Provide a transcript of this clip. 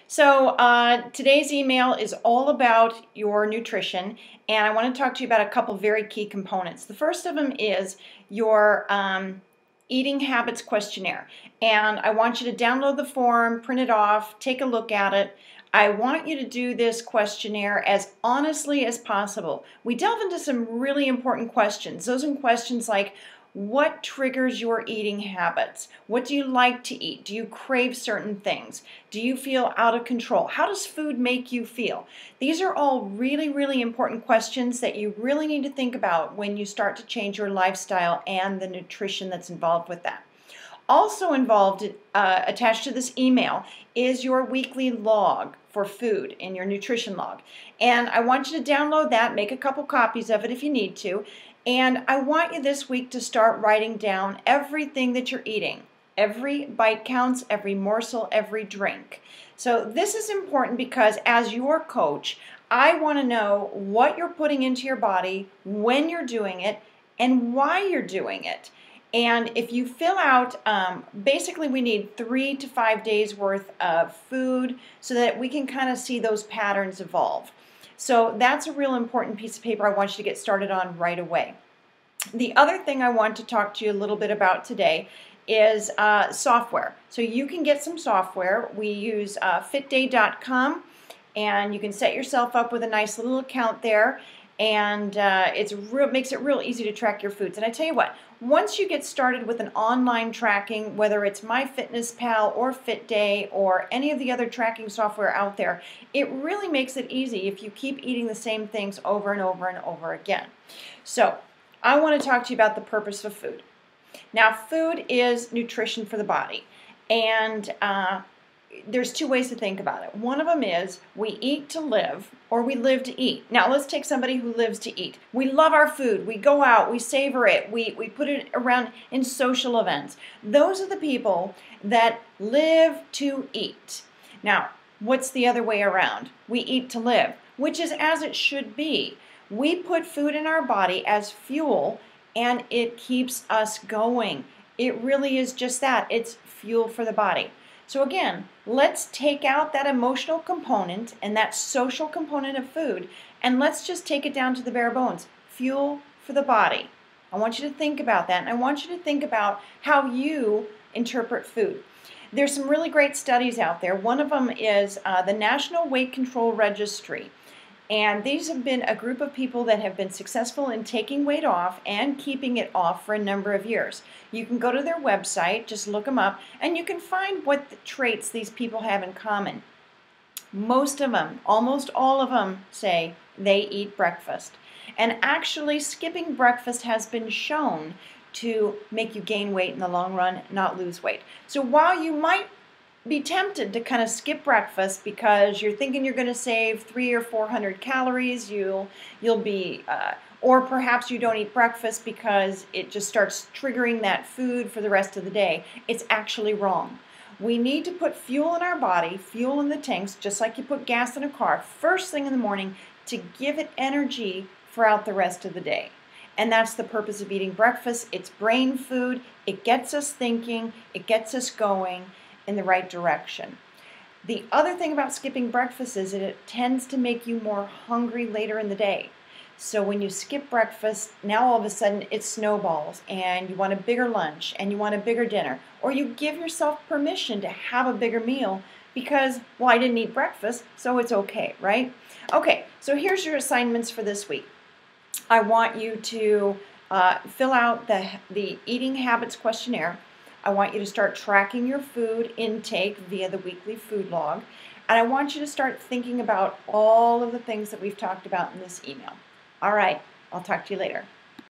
Today's email is all about your nutrition, and I want to talk to you about a couple very key components. The first of them is your eating habits questionnaire, and I want you to download the form, print it off, take a look at it. I want you to do this questionnaire as honestly as possible. We delve into some really important questions. Those are questions like, what triggers your eating habits? What do you like to eat? Do you crave certain things? Do you feel out of control? How does food make you feel? These are all really, really important questions that you really need to think about when you start to change your lifestyle and the nutrition that's involved with that. Also involved, attached to this email, is your weekly log for food in your nutrition log. And I want you to download that, make a couple copies of it if you need to. And I want you this week to start writing down everything that you're eating. Every bite counts, every morsel, every drink. So this is important because as your coach, I want to know what you're putting into your body, when you're doing it, and why you're doing it. And if you fill out, basically we need 3 to 5 days worth of food so that we can kind of see those patterns evolve. So that's a real important piece of paper I want you to get started on right away. The other thing I want to talk to you a little bit about today is software. So you can get some software. We use fitday.com, and you can set yourself up with a nice little account there, and makes it real easy to track your foods. And I tell you what, once you get started with an online tracking, whether it's MyFitnessPal or FitDay or any of the other tracking software out there, it really makes it easy if you keep eating the same things over and over and over again. So I want to talk to you about the purpose of food. Now, food is nutrition for the body, and there's two ways to think about it. One of them is we eat to live, or we live to eat. Now let's take somebody who lives to eat. We love our food. We go out, we savor it, we put it around in social events. Those are the people that live to eat. Now, what's the other way around? We eat to live, which is as it should be. We put food in our body as fuel, and it keeps us going. It really is just that. It's fuel for the body. So again, let's take out that emotional component and that social component of food, and let's just take it down to the bare bones. Fuel for the body. I want you to think about that, and I want you to think about how you interpret food. There's some really great studies out there. One of them is the National Weight Control Registry. And these have been a group of people that have been successful in taking weight off and keeping it off for a number of years. You can go to their website, just look them up, and you can find what the traits these people have in common. Most of them, almost all of them, say they eat breakfast. And actually, skipping breakfast has been shown to make you gain weight in the long run, not lose weight. So while you might be tempted to kind of skip breakfast because you're thinking you're going to save 300 or 400 calories, or perhaps you don't eat breakfast because it just starts triggering that food for the rest of the day. It's actually wrong. We need to put fuel in our body, fuel in the tanks, just like you put gas in a car, first thing in the morning to give it energy throughout the rest of the day. And that's the purpose of eating breakfast. It's brain food. It gets us thinking. It gets us going in the right direction. The other thing about skipping breakfast is that it tends to make you more hungry later in the day. So when you skip breakfast, now all of a sudden it snowballs and you want a bigger lunch and you want a bigger dinner, or you give yourself permission to have a bigger meal because, well, I didn't eat breakfast, so it's okay, right? Okay, so here's your assignments for this week. I want you to fill out the eating habits questionnaire. I want you to start tracking your food intake via the weekly food log. And I want you to start thinking about all of the things that we've talked about in this email. All right, I'll talk to you later.